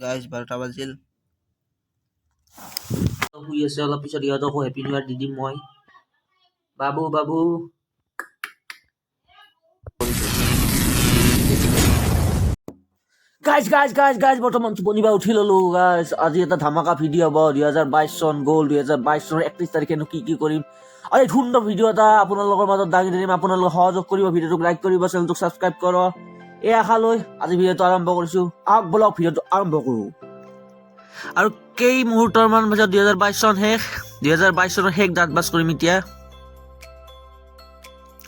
Guys 12টা বাজিল। শুই আছে, অলপ পিছত ইহঁতকো হেপী নিউ ইয়াৰ দি দিম মই। বাবু বাবু গাইজ বৰ্তমান টোপনি পৰা উঠি ললো গাইজ। আজি এটা ধামাকা ভিডিঅ' হ'ব। 2022 চন গ'ল। 2022 চনৰ 31 তাৰিখেনো কি কৰিম আৰু এই সুন্দৰ ভিডিঅ' এটা আপোনালোকৰ মাজত দাঙি ধৰিম। আপোনালোকে সহযোগ কৰিব, ভিডিঅ'টোক লাইক কৰিব, চেনেলটোক ছাবস্ক্ৰাইব কৰক। এই আশা লৈ আজি ভিডিঅ'টো আৰম্ভ কৰিছো। আহক বলক ভিডিঅ'টো আৰম্ভ কৰো। আৰু কেই মুহূৰ্তৰ মান পিছত 2022 চন শেষ। 2022 চনৰ শেষ দাঁত ব্ৰাছ কৰিম এতিয়া।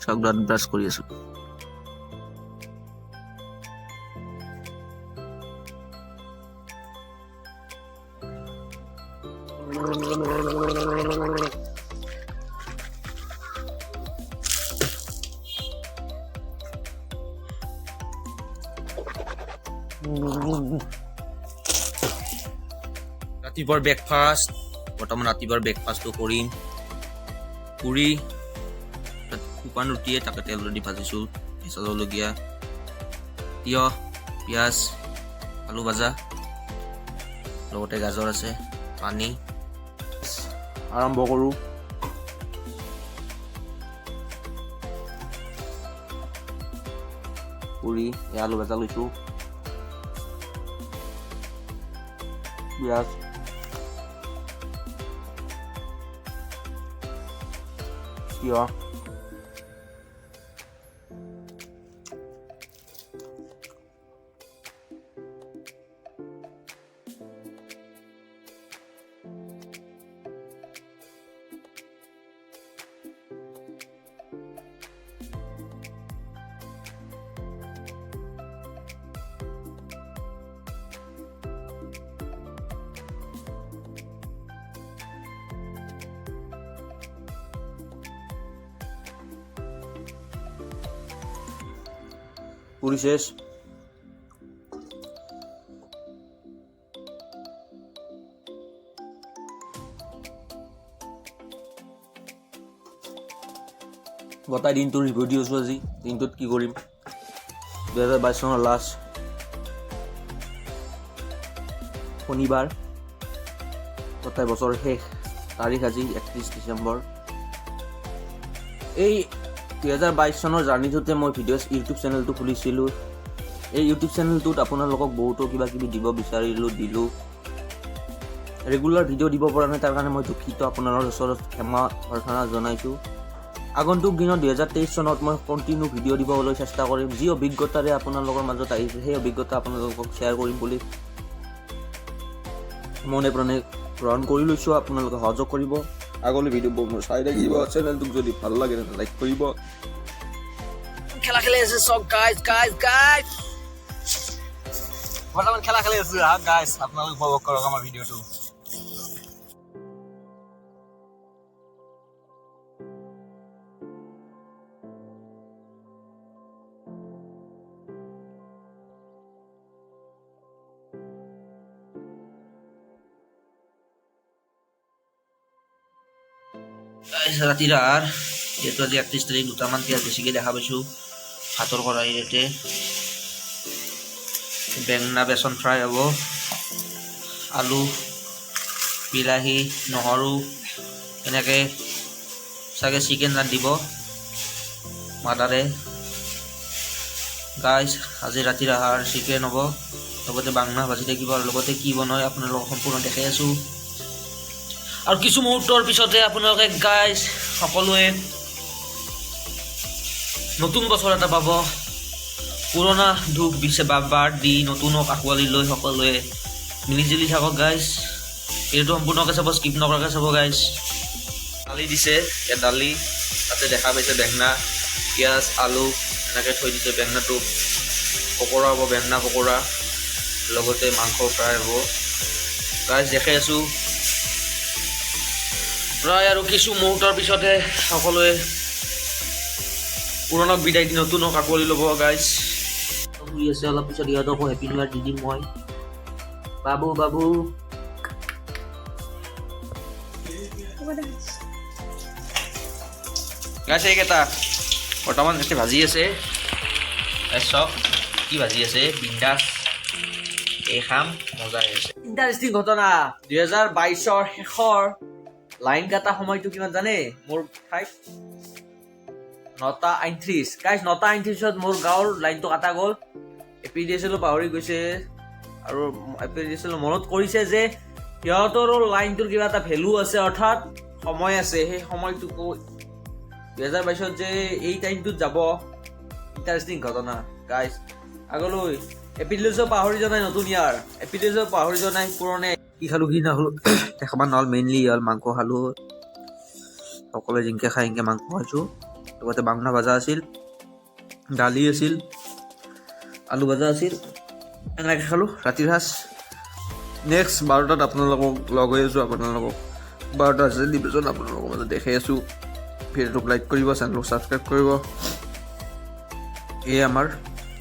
চক দাঁত ব্ৰাছ কৰি আছো। ৰাতিপুৱাৰ ব্ৰেকফাষ্ট। বৰ্তমান ৰাতিপুৱাৰ ব্ৰেকফাষ্টটো কৰিম। পুৰি, শুকান ৰুটিয়ে তাকে তেল দি ভাজিছোঁ। কেঁচা জলকীয়া, তিয়হ, পিঁয়াজ, আলু ভাজা, লগতে গাজৰ আছে, পানী। আৰম্ভ কৰোঁ। পুৰি, আলু ভাজা লৈছোঁ, পিঁয়াজ, তিয়হ, পুৰি শেষ। গোটেই দিনটো ৰিভিউ দি আছোঁ। আজি দিনটোত কি কৰিম। 2022 চনৰ লাষ্ট শনিবাৰ, গোটেই বছৰ শেষ তাৰিখ আজি 31 ডিচেম্বৰ। এই 2022 চনৰ জাৰ্ণিটোতে মই ইউটিউব চেনেলটো খুলিছিলোঁ। এই ইউটিউব চেনেলটোত আপোনালোকক বহুতো কিবা কিবি দিব বিচাৰিলোঁ, দিলোঁ। ৰেগুলাৰ ভিডিঅ' দিব পৰা নাই, তাৰ কাৰণে মই দুখিত। আপোনালোকৰ ওচৰত ক্ষমা প্ৰাৰ্থনা জনাইছোঁ। আগন্তুক দিনত 2023 চনত মই কণ্টিনিউ ভিডিঅ' দিবলৈ চেষ্টা কৰিম। যি অভিজ্ঞতাৰে আপোনালোকৰ মাজত আহিছে, সেই অভিজ্ঞতা আপোনালোকক শ্বেয়াৰ কৰিম বুলি মনে প্ৰাণে গ্ৰহণ কৰি লৈছোঁ। আপোনালোকে সহযোগ কৰিব, আগলৈ ভিডিঅ'বোৰ মোৰ চাই থাকিব। চেনেলটোক যদি ভাল লাগে তেন্তে লাইক কৰিব। খেলা খেলি আছে চব গাইজ বৰ্তমান খেলা খেলি আছো। গাইজ আপোনালোক উপভোগ কৰক আমাৰ ভিডিঅ'টো। ৰাতিৰ আহাৰ, যিহেতু আজি 31 তাৰিখ, দুটামান পিঁয়াজ বেছিকৈ দেখা পাইছোঁ ভাতৰ কৰাইতে। বেঙেনা বেচন ফ্ৰাই হ'ব, আলু, বিলাহী, নহৰু, এনেকৈ চাগে চিকেন ৰান্ধিব মাদাৰে। গাইজ আজি ৰাতিৰ আহাৰ চিকেন হ'ব, লগতে বাংনা ভাজি থাকিব, আৰু লগতে কি বনায় আপোনালোকক সম্পূৰ্ণ দেখাই আছোঁ। আৰু কিছু মুহূৰ্তৰ পিছতে আপোনালোকে গাইজ সকলোৱে নতুন বছৰ এটা পাব। পুৰণা দুখ বাদ দি নতুনক আঁকোৱালি লৈ সকলোৱে মিলিজুলি থাকক গাইজ। এইটো সম্পূৰ্ণকৈ চাব, স্কিপ নকৰাকৈ চাব গাইজ। দালি দিছে, দালি তাতে দেখা পাইছে বেঙেনা, পিঁয়াজ, আলু এনেকৈ থৈ দিছে। বেঙেনাটো পকৰা হ'ব, বেঙেনা পকৰা, লগতে মাংস ফ্ৰাই হ'ব গাইজ। দেখাই আছোঁ। প্ৰায় আৰু কিছু মুহূৰ্তৰ পিছতে সকলোৱে পুৰণক বিদায় দি নতুনক আঁকোৱালি ল'ব গাইজ। শুই আছে, অলপ পিছত ইহঁতকো হেপী নিউ ইয়াৰ দি দিম মই। বাবু বাবু গাইজ এইকেইটা বৰ্তমান ভাজি আছে। চক কি ভাজি আছে, বিন্দাছ। এই খাম মজা হৈছে ইণ্টাৰেষ্টিং ঘটনা 2022ৰ শেষৰ লাইন কাটা সময়টো কিমান জানে মোৰ ঠাইত 9:38 গাইজ 9:38ত মোৰ গাঁৱৰ লাইনটো কাটা গ'ল এপিডিএছএলো পাহৰি গৈছে আৰু এপিডিএছএল মনত কৰিছে যে সিহঁতৰো লাইনটোৰ কিবা এটা ভেলু আছে অৰ্থাৎ সময় আছে সেই সময়টো 2022ত যে এই টাইমটোত যাব ইণ্টাৰেষ্টিং ঘটনা গাইজ আগলৈ এপিডিএছএল পাহৰি যোৱা নাই নতুন ইয়াৰ এপিডিএছএল পাহৰি যোৱা নাই পুৰণে কি খালোঁ কি নাখালোঁ দেখাব নহ'ল মেইনলি হ'ল মাংস খালোঁ সকলোৱে জিংকে খাই এনেকৈ মাংস খাইছোঁ লগতে বাংনা ভাজা আছিল দালি আছিল আলু ভাজা আছিল এনেকৈ খালোঁ ৰাতিৰ সাঁজ নেক্সট 12টাত আপোনালোকক লগ হৈ আছোঁ আপোনালোকক 12টা আছে ডিভিজন আপোনালোকৰ মাজত দেখাই আছোঁ ভিডিঅ'টোক লাইক কৰিব চেনেলক ছাবস্ক্ৰাইব কৰিব এই আমাৰ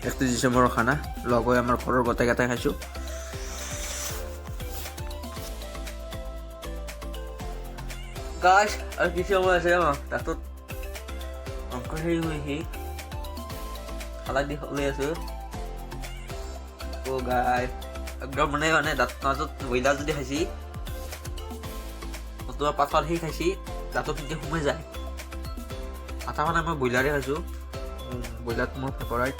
31 ডিচেম্বৰৰ খানা লগ হৈ আমাৰ ঘৰৰ গোটেইকেইটাই খাইছোঁ গাইছ আৰু কিছু সময় আছে তাতত মাংস হেৰি হৈ খালা দি লৈ আছোঁ গাই একদম মানে দাঁত মাজত ব্ৰইলাৰ যদি খাইছি নতুবা পাথৰ সেই খাইছি দাঁতত তেতিয়া সোমাই যায় আটা মানে মই ব্ৰইলাৰে খাইছোঁ ব্ৰইলাৰটো মোৰ ফেভাৰাইট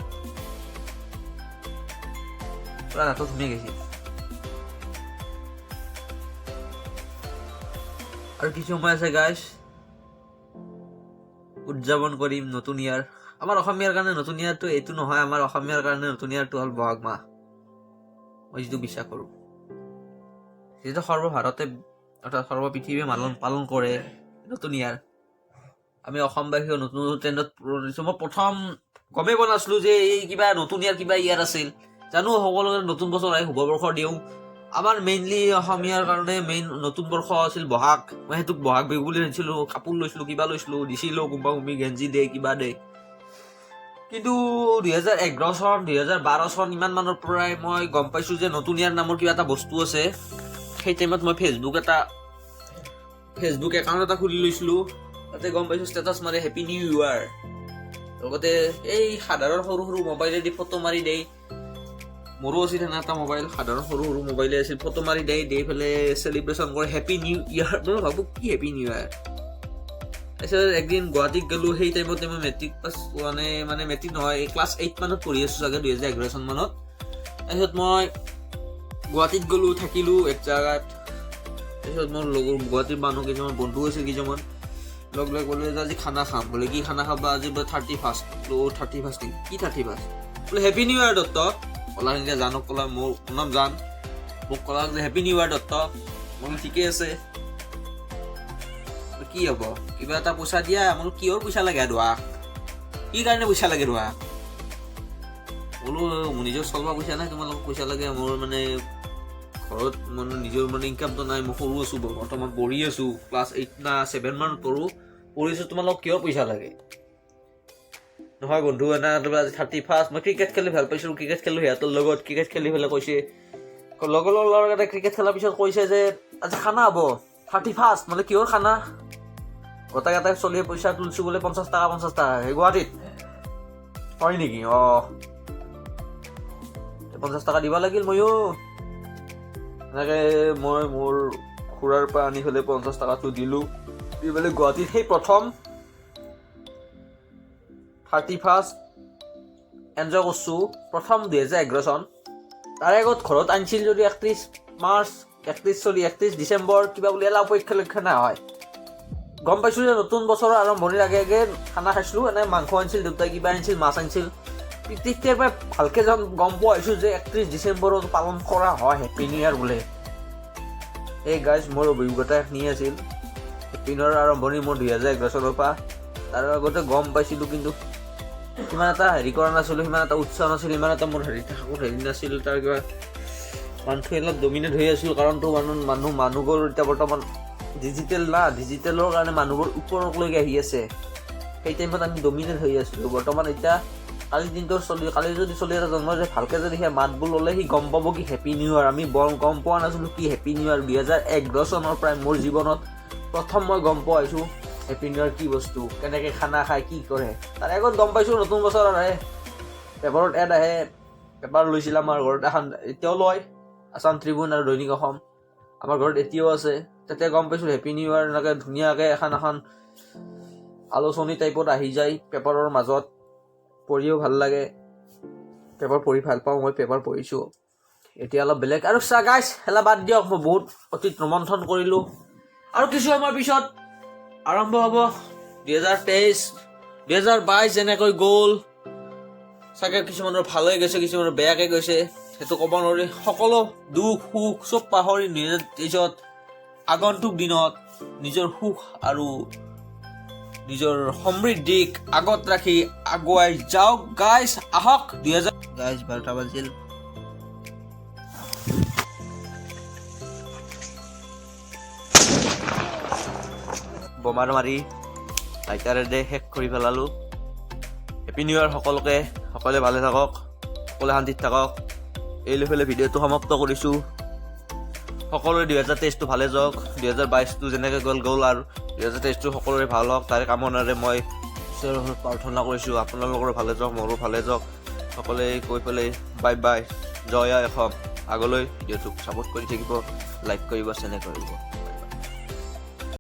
পুৰা দাঁতত সোমাই গৈছে আৰু কিছু সময় আছে গাইছ উদযাপন কৰিম নতুন ইয়াৰ আমাৰ অসমীয়াৰ কাৰণে নতুন ইয়াৰটো এইটো নহয় আমাৰ অসমীয়াৰ কাৰণে নতুন ইয়াৰটো হ'ল বহাগ মাহ মই যিটো বিশ্বাস কৰোঁ যিটো সৰ্বভাৰতে অৰ্থাৎ সৰ্বপৃথিৱীয়ে পালন কৰে নতুন ইয়াৰ আমি অসমবাসীও নতুন নতুন ট্ৰেণ্ডত মই প্ৰথম গমেই পোৱা নাছিলোঁ যে এই কিবা নতুন ইয়াৰ কিবা ইয়াৰ আছিল জানো সকলোকে নতুন বছৰ আহি শুভবৰ্ষ দিওঁ আমাৰ মেইনলি অসমীয়াৰ কাৰণে মেইন নতুন বৰ্ষ আছিল বহাগ মই সেইটোক বহাগ বিহু বুলি ভাবিছিলোঁ কাপোৰ লৈছিলোঁ কিবা লৈছিলোঁ দিছিলোঁ কোনোবা কোনোবি গেঞ্জি দে কিবা দে কিন্তু 2011 চন 2012 চন ইমান মানৰ পৰাই মই গম পাইছোঁ যে নতুন ইয়াৰ নামৰ কিবা এটা বস্তু আছে সেই টাইমত মই ফেচবুক একাউণ্ট এটা খুলি লৈছিলোঁ তাতে গম পাইছোঁ ষ্টেটাছ মাৰে হেপী নিউ ইয়াৰ লগতে এই সাধাৰণ সৰু সৰু মোবাইলেদি ফটো মাৰি দেই মোৰো আছিল সেনে এটা মোবাইল সাধাৰণ সৰু সৰু মোবাইলে আছিল ফটো মাৰি দেই পেলাই চেলিব্ৰেশ্যন কৰে হেপী নিউ ইয়াৰ মই ভাবোঁ কি হেপী নিউ ইয়াৰ তাৰপিছত একদিন গুৱাহাটীত গ'লোঁ সেই টাইমতে মই মেট্ৰিক পাছ মানে মেট্ৰিক নহয় ক্লাছ 8 মানত পঢ়ি আছোঁ চাগে 2011 চন মানত তাৰপিছত মই গুৱাহাটীত গ'লোঁ থাকিলোঁ এক জেগাত তাৰপিছত মোৰ লগৰ গুৱাহাটীৰ মানুহ কেইজনমান বন্ধু আছিল কেইজনমান লগ লৈ ক'লে যে আজি খানা খাম বোলে কি খানা খাবা আজি বোলে 31st কি 31st বোলে হেপী নিউ ইয়াৰ দত্ত ক'লা সেনেকৈ জানক ক'লা মোৰ নাম জান মোক ক'লা যে হেপী নিউ ইয়াৰ দত্ত মই ঠিকেই আছে কি হ'ব কিবা এটা পইচা দিয়া মোৰ কিহৰ পইচা লাগে দোৱা কি কাৰণে পইচা লাগে দোৱা বোলো মোৰ নিজৰ চলিব পইচা নাই তোমালোকক পইচা লাগে মোৰ মানে ঘৰত মানে নিজৰ মানে ইনকামটো নাই মই সৰু আছোঁ বৰ্তমান পঢ়ি আছোঁ ক্লাছ 8 না 7 মানত পঢ়িছোঁ তোমালোকক কিহৰ পইচা লাগে নহয় বন্ধু এটা আজি 31st মই ক্ৰিকেট খেলি ভাল পাইছিলোঁ ক্ৰিকেট খেলোঁ সিহঁতৰ লগত ক্ৰিকেট খেলি পেলাই কৈছে লগৰ ল'ৰাকেইটাই ক্ৰিকেট খেলাৰ পিছত কৈছে যে আজি খানা হ'ব 31st মানে কিহৰ খানা গোটেইকেইটাই চলিয়ে পইচা তুলিছোঁ বোলে 50 টকা সেই গুৱাহাটীত হয় নেকি 50 টকা দিব লাগিল ময়ো এনেকৈ মই মোৰ খুৰাৰ পৰা আনি পেলাই 50 টকাটো দিলোঁ দি পেলাই গুৱাহাটীত সেই প্ৰথম 31st এনজয় কৰিছোঁ প্ৰথম 2011 চন তাৰে আগত ঘৰত আনিছিল যদি 31 মাৰ্চ 31 ডিচেম্বৰ কিবা বুলি এলা উপলক্ষে নহয় গম পাইছোঁ যে নতুন বছৰৰ আৰম্ভণিৰ আগে আগে খানা খাইছিলোঁ এনে মাংস আনিছিল দেউতাই কিবা আনিছিল মাছ আনিছিল তেতিয়াৰ পৰা ভালকৈ গম পোৱা হৈছোঁ যে 31 ডিচেম্বৰত পালন কৰা হয় হেপী নিউ ইয়াৰ বোলে এই গাইজ মোৰ অভিজ্ঞতা এখিনি আছিল হেপী নিউ ইয়াৰ আৰম্ভণি মোৰ 2011 চনৰ পৰা তাৰ আগতে গম পাইছিলোঁ কিন্তু সিমান এটা হেৰি কৰা নাছিলোঁ সিমান এটা উৎসাহ নাছিল ইমান এটা মোৰ হেৰি নাছিল তাৰ কিবা মানুহটো অলপ ডমিনেট হৈ আছিল কাৰণটো মানুহবোৰ এতিয়া বৰ্তমান ডিজিটেলৰ কাৰণে মানুহবোৰ ওপৰলৈকে আহি আছে সেই টাইমত আমি ডমিনেট হৈ আছিলোঁ বৰ্তমান এতিয়া কালি যদি চলি এটা জন্ম যে ভালকৈ যদি সেই মাতবোৰ ল'লে সি গম পাব কি হেপী নিউ ইয়াৰ আমি গম পোৱা নাছিলোঁ কি হেপী নিউ ইয়াৰ 2011 চনৰ পৰাই মোৰ জীৱনত প্ৰথম মই গম পোৱা হৈছোঁ হেপী নিউ ইয়াৰ কি বস্তু কেনেকৈ খানা খায় কি কৰে তাৰ আগত গম পাইছোঁ নতুন বছৰ আহে পেপাৰত এড আহে পেপাৰ লৈছিল আমাৰ ঘৰত এখন এতিয়াও লয় আছাম ট্ৰিবিউন আৰু দৈনিক অসম আমাৰ ঘৰত এতিয়াও আছে। তাতে গম পাইছোঁ হেপী নিউ ইয়াৰ এনেকৈ ধুনীয়াকৈ এখন আলোচনী টাইপত আহি যায় পেপাৰৰ মাজত, পঢ়িও ভাল লাগে। পেপাৰ পঢ়ি ভাল পাওঁ, মই পেপাৰ পঢ়িছোঁ। এতিয়া অলপ বেলেগ আৰু গাইজ খেলা বাদ দিয়ক, মই বহুত অতীত ৰোমন্থন কৰিলোঁ। আৰু কিছু সময়ৰ পিছত আৰম্ভ হ'ব 2023, 2022 যেনেকৈ গ'ল, চাগে কিছুমানৰ ভাল হৈ গৈছে, কিছুমানৰ বেয়াকৈ গৈছে, সেইটো ক'ব নোৱাৰি। সকলো দুখ সুখ চব পাহৰি 2023ত আগন্তুক দিনত নিজৰ সুখ আৰু নিজৰ সমৃদ্ধিক আগত ৰাখি আগুৱাই যাওক গাইজ। আহক 2000 গাইজ 12টা বাজিল। বোমাৰ মাৰি লাইটাৰেৰে শেষ কৰি পেলালোঁ। হেপী নিউ ইয়াৰ সকলোকে, সকলোৱে ভালে থাকক, সকলোৱে শান্তিত থাকক। এই লৈ পেলাই ভিডিঅ'টো সমাপ্ত কৰিছোঁ। সকলোৰে 2023টো ভালে যাওক, 2022টো যেনেকৈ গ'ল আৰু 2023টো সকলোৰে ভাল হওক, তাৰে কামনাৰে মই ঈশ্বৰৰ ওচৰত প্ৰাৰ্থনা কৰিছোঁ আপোনালোকৰো ভালে যাওক, মোৰো ভালে যাওক। সকলোৱে কৈ পেলাই বাই বাই, জয় আই অসম। আগলৈ ভিডিঅ'টোক ছাপোৰ্ট কৰি থাকিব, লাইক কৰিব, চেনেল কৰিব।